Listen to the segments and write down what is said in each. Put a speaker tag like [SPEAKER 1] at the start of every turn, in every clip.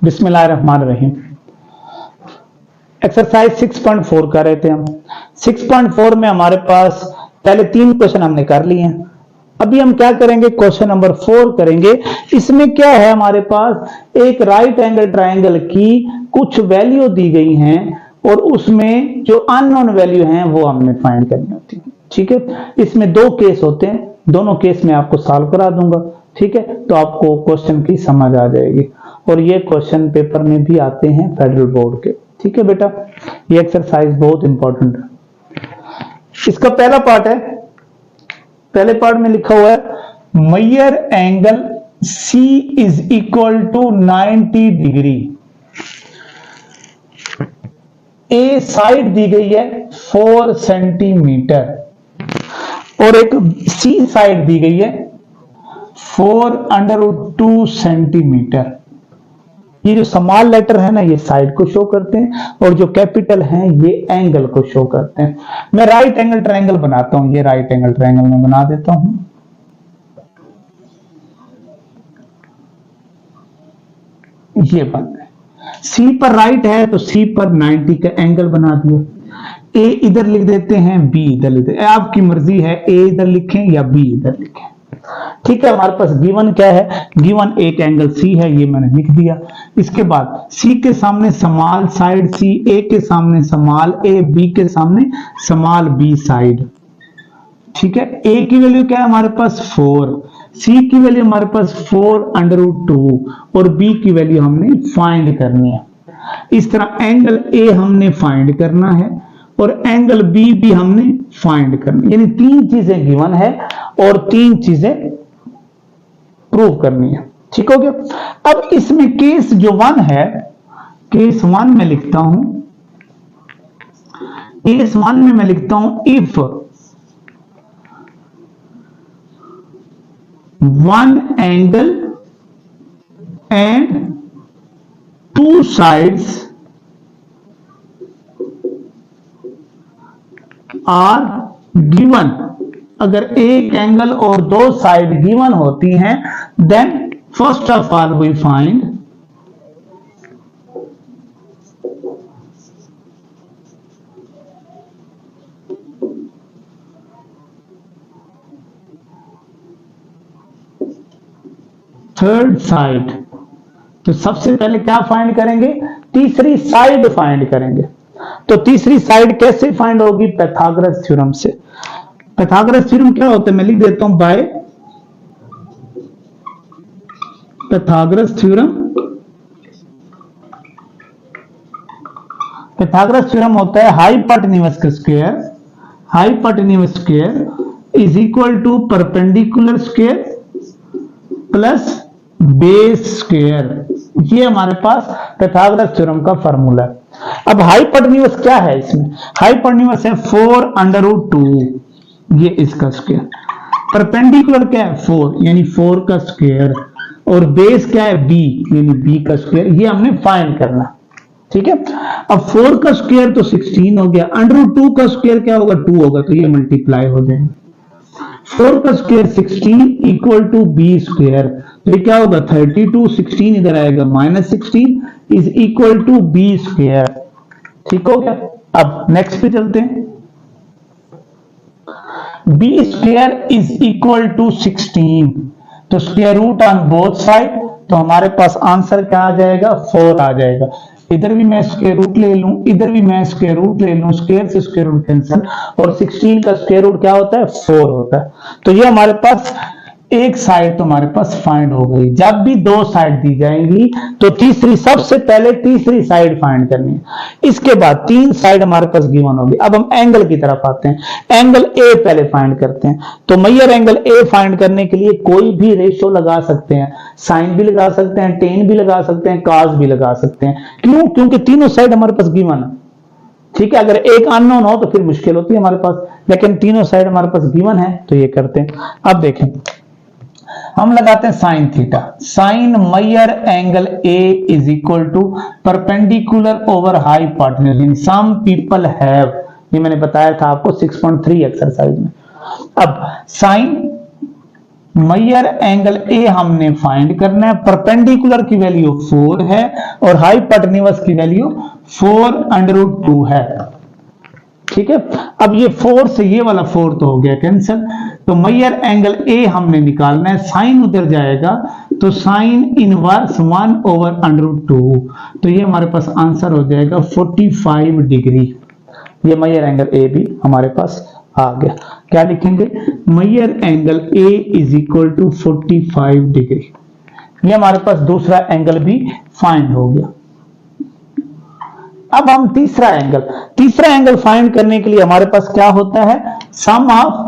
[SPEAKER 1] बिस्मिल्लाहिर्रहमानिर्रहीम। एक्सरसाइज 6.4 कर रहे थे हम। 6.4 में हमारे पास पहले 3 क्वेश्चन हमने कर लिए हैं। अभी हम क्या करेंगे, क्वेश्चन नंबर 4 करेंगे। इसमें क्या है, हमारे पास एक राइट एंगल ट्रायंगल की कुछ वैल्यू दी गई हैं और उसमें जो अननोन वैल्यू हैं वो हमने फाइंड करनी होती है। ठीक है, इसमें 2 केस होते हैं, दोनों केस में आपको सॉल्व करा दूंगा। ठीक है, तो आपको क्वेश्चन की समझ आ जाएगी और ये क्वेश्चन पेपर में भी आते हैं फेडरल बोर्ड के। ठीक है बेटा, ये एक्सरसाइज बहुत इंपॉर्टेंट है। इसका पहला पार्ट है, पहले पार्ट में लिखा हुआ है major angle C is equal to 90 degree. A side दी गई है 4 सेंटीमीटर और एक C साइड दी गई है 4√2 सेंटीमीटर। ये जो स्मॉल लेटर है ना, ये साइड को शो करते हैं और जो कैपिटल हैं ये एंगल को शो करते हैं। मैं राइट एंगल ट्रायंगल बनाता हूं, ये राइट एंगल ट्रायंगल में बना देता हूं। ये बन गए, सी पर राइट है तो सी पर 90 का एंगल बना दिया। ए इधर लिख देते हैं, बी इधर लिख देते हैं, आपकी मर्जी है ए इधर लिखें या बी इधर लिखें। ठीक है, हमारे पास गिवन क्या है, गिवन एक एंगल सी है, ये मैंने लिख दिया। इसके बाद सी के सामने स्मॉल साइड सी, ए के सामने स्मॉल ए, बी के सामने स्मॉल बी साइड। ठीक है, ए की वैल्यू क्या है हमारे पास 4, सी की वैल्यू हमारे पास 4√2 और बी की वैल्यू हमने फाइंड करनी है। इस तरह एंगल ए हमने फाइंड करना है और एंगल बी भी हमने फाइंड करनी है। यानी 3 चीजें गिवन है और 3 चीजें प्रूव करनी है। ठीक हो गया। अब इसमें केस जो 1 है, केस 1 में लिखता हूं, केस 1 में मैं लिखता हूं if 1 angle and 2 sides are given. अगर एक एंगल और 2 साइड गिवन होती हैं, then first of all we find third side. तो सबसे पहले क्या फाइंड करेंगे, तीसरी साइड फाइंड करेंगे। तो तीसरी साइड कैसे फाइंड होगी, पाइथागोरस थ्योरम से। पाइथागोरस थ्योरम क्या होता है, मैं लिख देता हूं by Pythagoras theorem. Pythagoras theorem होता है हाइपोटेन्यूज का square, hypotenuse square is equal to perpendicular square plus base square. ये हमारे पास पाइथागोरस थ्योरम का फार्मूला है। अब हाइपोटेन्यूज क्या है, इसमें हाइपोटेन्यूज है 4√2, ये इसका स्क्वायर। परपेंडिकुलर क्या है 4, यानी 4 का स्क्वायर, और बेस क्या है b, यानी b का स्क्वायर। ये हमने फाइंड करना। ठीक है, अब 4 का स्क्वायर तो 16 हो गया, √2 का स्क्वायर क्या होगा 2 होगा, तो ये मल्टीप्लाई हो जाएगा। 4 का square 16 equal to b square, तो ये क्या होगा 32, 16 इधर आएगा -16 is equal to b square. ठीक हो गया। अब नेक्स्ट पे चलते हैं, b square is equal to 16, तो square root on both side, तो हमारे पास आंसर क्या आ जाएगा 4 आ जाएगा। इधर भी मैं स्क्वायर रूट ले लूं, इधर भी मैं स्क्वायर रूट ले लूं, स्क्वायर से स्क्वायर रूट कैंसिल, और 16 का स्क्वायर रूट क्या होता है 4 होता है। तो ये हमारे पास एक साइड तो हमारे पास फाइंड हो गई। जब भी 2 साइड दी जाएंगी तो तीसरी, सबसे पहले तीसरी साइड फाइंड करनी है। इसके बाद 3 साइड हमारे पास गिवन होगी। अब हम एंगल की तरफ आते हैं। एंगल ए पहले फाइंड करते हैं। तो मेजर एंगल ए फाइंड करने के लिए कोई भी रेशियो लगा सकते हैं, साइन भी लगा सकते हैं, टेन भी लगा सकते हैं, कॉस भी लगा सकते हैं। क्यों, क्योंकि तीनों साइड हमारे पास गिवन है। ठीक है, अगर एक अननोन हो तो फिर मुश्किल होती है हमारे पास, लेकिन तीनों साइड हमारे पास गिवन है तो ये करते हैं। अब देखें, हम लगाते हैं sine theta. Sine measure angle A is equal to perpendicular over hypotenuse. Some people have, ये मैंने बताया था आपको 6.3 एक्सरसाइज में। अब साइन मैयर एंगल ए हमने फाइंड करना है, परपेंडिकुलर की वैल्यू 4 है और हाइपोटेन्यूज की वैल्यू 4√2 है। ठीक है, अब ये 4 से ये वाला 4 तो हो गया कैंसिल, तो मैयर एंगल ए हमने निकालना है, साइन उधर जाएगा तो साइन इनवर्स 1/√2, तो ये हमारे पास आंसर हो जाएगा 45 डिग्री। ये मैयर एंगल ए भी हमारे पास आ गया। क्या लिखेंगे, measure angle A is equal to 45 degree. ये हमारे पास दूसरा एंगल भी फाइंड हो गया। अब हम तीसरा एंगल फाइंड करने के लिए हमारे पास क्या होता है, सम ऑफ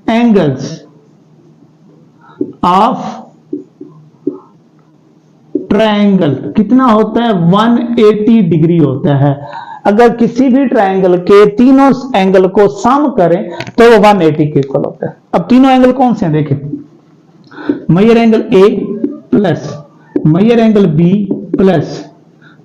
[SPEAKER 1] एंगल्स ऑफ ट्रायंगल कितना होता है, 180 डिग्री होता है। अगर किसी भी ट्रायंगल के तीनों एंगल को सम करें तो वो 180 के इक्वल होता है। अब तीनों एंगल कौन से हैं देखें, measure angle A plus measure angle B plus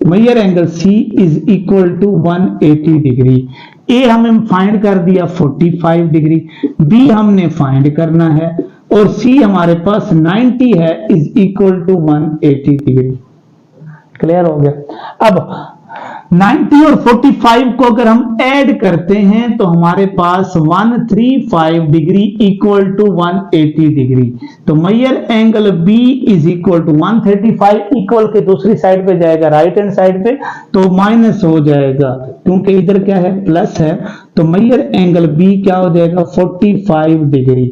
[SPEAKER 1] measure angle C is equal to 180 degree. A हमें फाइंड कर दिया 45 डिग्री, बी हमने फाइंड करना है और सी हमारे पास 90 है is equal to 180 degree. Clear हो गया। अब 90 और 45 को अगर हम ऐड करते हैं तो हमारे पास 135 डिग्री इक्वल टू 180 डिग्री। तो measure angle B is equal to 135 equal के दूसरी साइड पे जाएगा, राइट हैंड साइड पे, तो माइनस हो जाएगा क्योंकि इधर क्या है, प्लस है। तो मैयर एंगल बी क्या हो जाएगा, 45 डिग्री।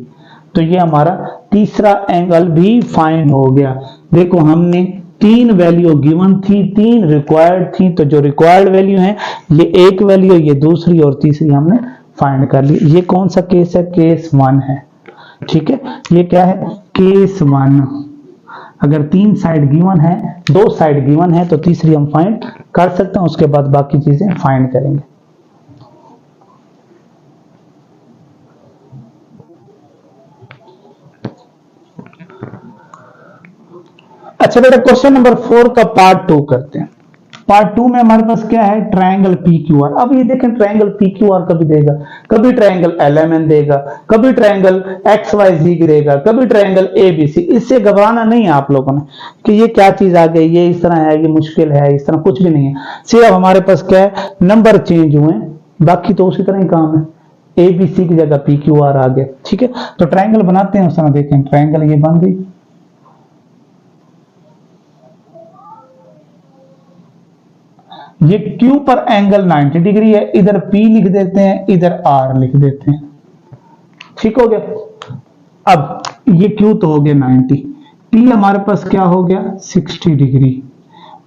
[SPEAKER 1] तो ये हमारा तीसरा एंगल भी फाइंड हो गया। देखो हमने 3 वैल्यू गिवन थी, 3 रिक्वायर्ड थी, तो जो रिक्वायर्ड वैल्यू है ये एक वैल्यू, ये दूसरी और तीसरी हमने फाइंड कर ली। ये कौन सा केस है, केस 1 है। ठीक है, ये क्या है, केस 1। अगर 3 साइड गिवन है, 2 साइड गिवन है तो तीसरी हम फाइंड कर सकते हैं, उसके बाद बाकी चीजें फाइंड करेंगे। अच्छा बेटा, क्वेश्चन नंबर 4 का पार्ट 2 करते हैं। पार्ट 2 में हमारे पास क्या है, ट्रायंगल PQR। अब ये देखें, ट्रायंगल PQR कभी देगा, कभी ट्रायंगल LMN देगा, कभी ट्रायंगल XYZ देगा, कभी ट्रायंगल ABC। इससे घबराना नहीं है आप लोगों ने कि ये क्या चीज आ गई, ये इस तरह है, ये मुश्किल है, इस तरह कुछ भी नहीं है। सिर्फ हमारे पास क्या है, नंबर चेंज हुए, बाकी तो उसी तरह ही काम है। ABC की जगह PQR आ गया। ठीक है, तो ट्रायंगल बनाते हैं उस तरह। देखें ट्रायंगल ये बन गई, ये Q पर एंगल 90 डिग्री है, इधर P लिख देते हैं, इधर R लिख देते हैं। ठीक हो गया। अब ये Q तो हो गया 90, P हमारे पास क्या हो गया 60 डिग्री,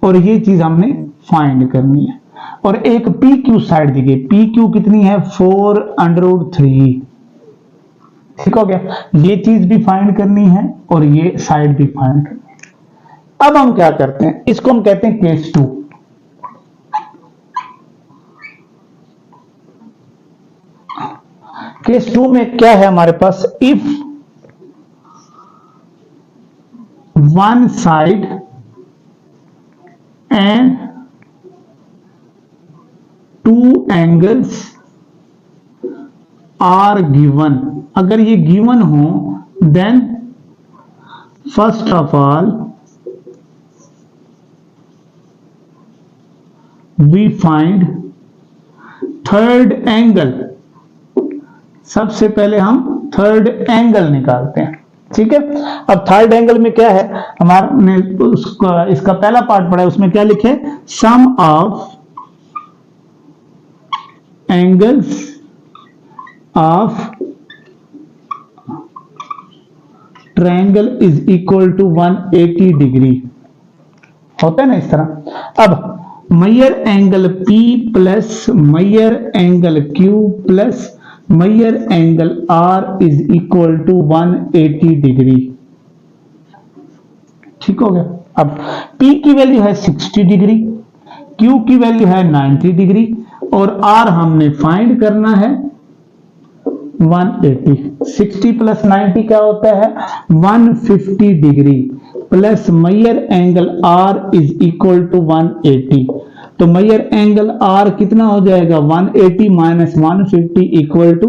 [SPEAKER 1] और ये चीज हमने फाइंड करनी है। और एक PQ साइड दी गई, PQ कितनी है 4√3। ठीक हो गया, ये चीज भी फाइंड करनी है और ये साइड भी फाइंड करनी है। अब हम क्या करते हैं, इसको हम कहते हैं केस 2। केस 2 में क्या है हमारे पास, if one side and 2 angles are given. अगर ये गिवन हो then first of all we find third angle. सबसे पहले हम थर्ड एंगल निकालते हैं। ठीक है, अब थर्ड एंगल में क्या है, हमारे इसका पहला पार्ट पढ़ा है, उसमें क्या लिखे, sum of angles of triangle is equal to 180 degree. होता है ना इस तरह। अब measure angle P plus measure angle Q plus measure angle R is equal to 180 degree. ठीक हो गया। अब P की वैल्यू है 60 डिग्री, Q की वैल्यू है 90 डिग्री और R हमने फाइंड करना है 180। 60 प्लस 90 क्या होता है 150 degree, plus measure angle R is equal to 180। तो मैयर एंगल R कितना हो जाएगा 180 माइनस 150 इक्वल टू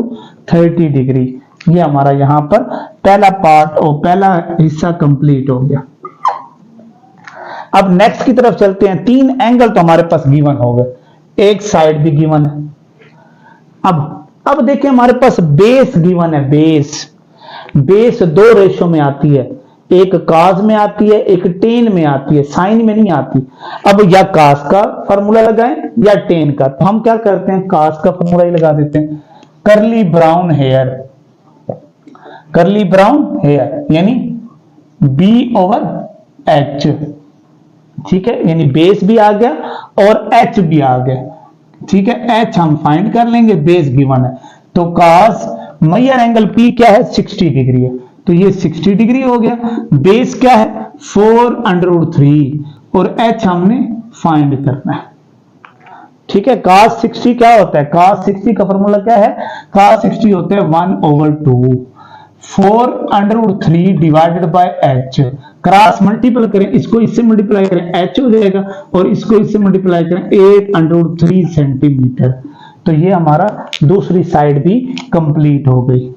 [SPEAKER 1] 30 डिग्री। ये हमारा यहाँ पर पहला पार्ट और पहला हिस्सा कंप्लीट हो गया। अब नेक्स्ट की तरफ चलते हैं। 3 एंगल तो हमारे पास गिवन हो गए, एक साइड भी गिवन है। अब देखिए हमारे पास बेस गिवन है। बेस 2 रेशो में आती है, एक काज में आती है, एक टेन में आती है, साइन में नहीं आती। अब या काज का फॉर्मूला लगाएं या टेन का, तो हम क्या करते हैं, काज का फॉर्मूला ही लगा देते हैं। करली ब्राउन हेयर यानी B/H, ठीक है, यानी बेस भी आ गया और H भी आ गया, ठीक है। H हम फाइंड कर लेंगे, बेस गिवन है। तो cos मेजर एंगल P क्या है, 60 डिग्री है, तो ये 60 डिग्री हो गया। बेस क्या है, 4√3 और H हमने फाइंड करना है, ठीक है। cos 60 क्या होता है, cos 60 का फॉर्मूला क्या है, cos 60 होता है 1/2, 4√3 divided by H। Cross multiple करें, इसको इससे मल्टीप्लाई करें H हो जाएगा और इसको इससे मल्टीप्लाई करें 8√3 सेंटीमीटर। तो ये हमारा दूसरी साइड भी कंप्लीट हो गई।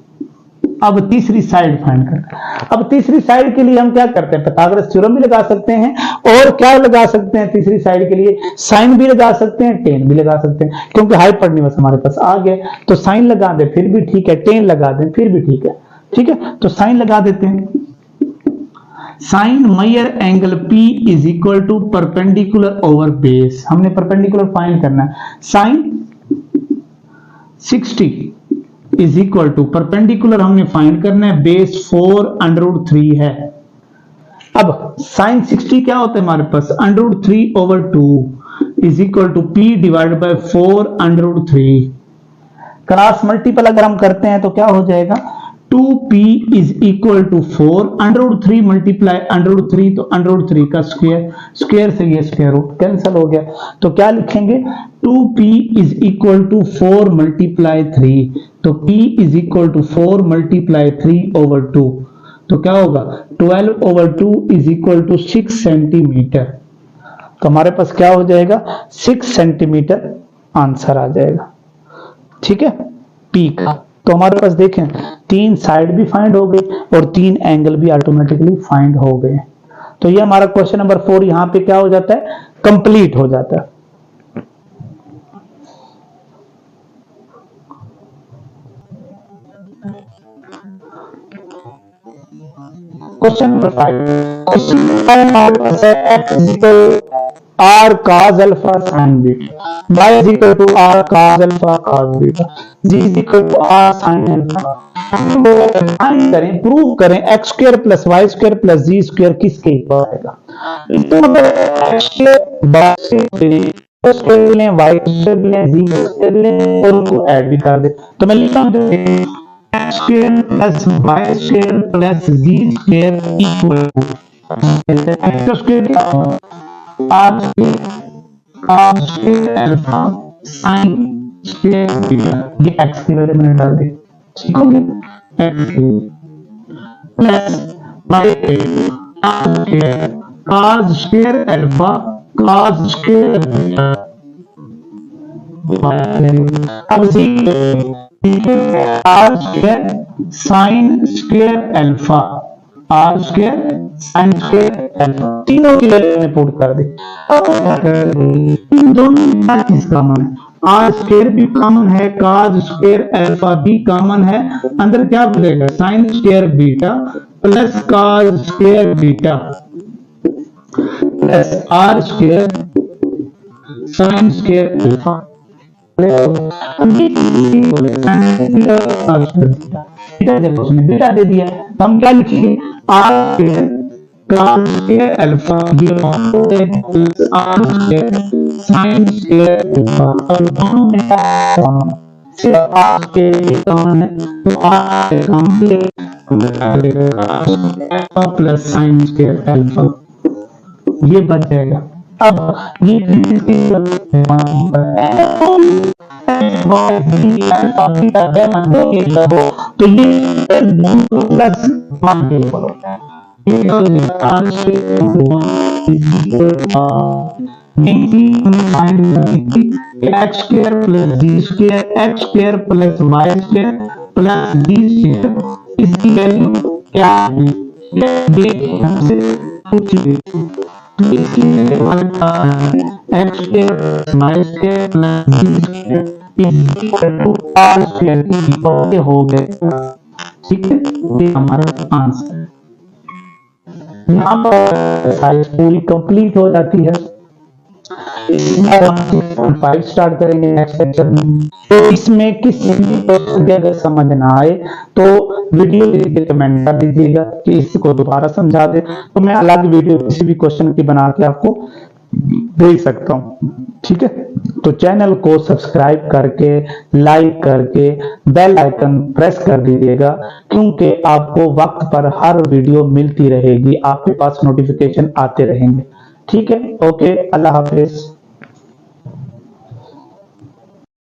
[SPEAKER 1] अब तीसरी साइड फाइंड करते हैं। अब तीसरी साइड के लिए हम क्या करते हैं, पाइथागोरस थ्योरम भी लगा सकते हैं और क्या लगा सकते हैं, तीसरी साइड के लिए साइन भी लगा सकते हैं, टेन भी लगा सकते हैं, क्योंकि हाइपोटेन्यूज हमारे पास आ गया। तो साइन लगा दें फिर भी ठीक है, टेन लगा दें फिर भी ठीक है, ठीक है। तो साइन लगा देते हैं। Sine measure angle P is equal to perpendicular over base. हमने परपेंडिकुलर फाइंड करना है। Sine 60 is equal to perpendicular हमने फाइंड करना है, बेस 4√3 है। अब साइन 60 क्या होता है हमारे पास, √3/2 is equal to P divided by 4√3। Cross multiple अगर हम करते हैं तो क्या हो जाएगा, 2P is equal to 4√3 multiply √3, तो √3 का स्क्वायर से ये स्क्वायर रूट कैंसिल हो गया। तो क्या लिखेंगे, 2P is equal to 4 multiply 3, तो P is equal to 4 multiply 3/2, तो क्या होगा 12/2 इज इक्वल टू 6 सेंटीमीटर। तो हमारे पास क्या हो जाएगा, 6 सेंटीमीटर आंसर आ जाएगा, ठीक है, P का। तो हमारे पास देखें 3 साइड भी फाइंड हो गई और 3 एंगल भी ऑटोमेटिकली फाइंड हो गए। तो ये हमारा क्वेश्चन नंबर 4 यहां पे क्या हो जाता है, कंप्लीट हो जाता है। क्वेश्चन नंबर 5, क्वेश्चन हमारे पास है x equal r cos alpha sin beta, y is equal to r cos alpha cos beta, z is equal to r sin alpha. Find करें, प्रूव करें x square plus y square plus z square किसके equal आएगा। तो मतलब x square लें, y square लें, z square लें और उनको ऐड भी कर दे। तो मैं लिखता हूं x square plus y square plus z square equal to x square क्या होगा, r square alpha sin square beta, ये x की वैल्यू मैंने डाल दी, ठीक हो गया, x plus y square cos square alpha cos square beta. अब r square sin square alpha, r square sin square alpha, तीनों की वैल्यू में पुट कर दी। अब इन दोनों में क्या चीज कॉमन है, r स्क्वायर भी कॉमन है, cos स्क्वायर अल्फा भी कॉमन है, अंदर क्या बनेगा sin square beta plus cos square beta plus r square sin square alpha. Beta दे दिया, तो हम क्या लिखेंगे, r square cos square alpha plus r square sin square alpha. और दोनों में सिर्फ r स्क्वायर कॉमन है, तो r alpha plus sin square alpha ये बच जाएगा। अब ये तो ये plus x square plus z square, x square plus y square plus B square, इसकी वैल्यू क्या है, हमसे पूछ ली। तो इसकी value X square minus square plus B square is equal to R square हो गए। ठीक है, ये हमारा आंसर है। यहाँ पर साइज पूरी कंप्लीट हो जाती है। 6.5 स्टार्ट करेंगे नेक्स्ट लेक्चर में। तो इसमें किसी भी क्वेश्चन के अगर समझ ना आए तो वीडियो लिख कमेंट कर दीजिएगा कि इसको दोबारा समझा दे, तो मैं अलग वीडियो किसी भी क्वेश्चन की बना के आपको भेज सकता हूँ। ठीक है, तो चैनल को सब्सक्राइब करके लाइक करके बेल आइकन प्रेस कर दीजिएगा, क्योंकि आपको वक्त पर हर वीडियो मिलती रहेगी, आपके पास नोटिफिकेशन आते रहेंगे। ठीक है, ओके, अल्लाह हाफिज।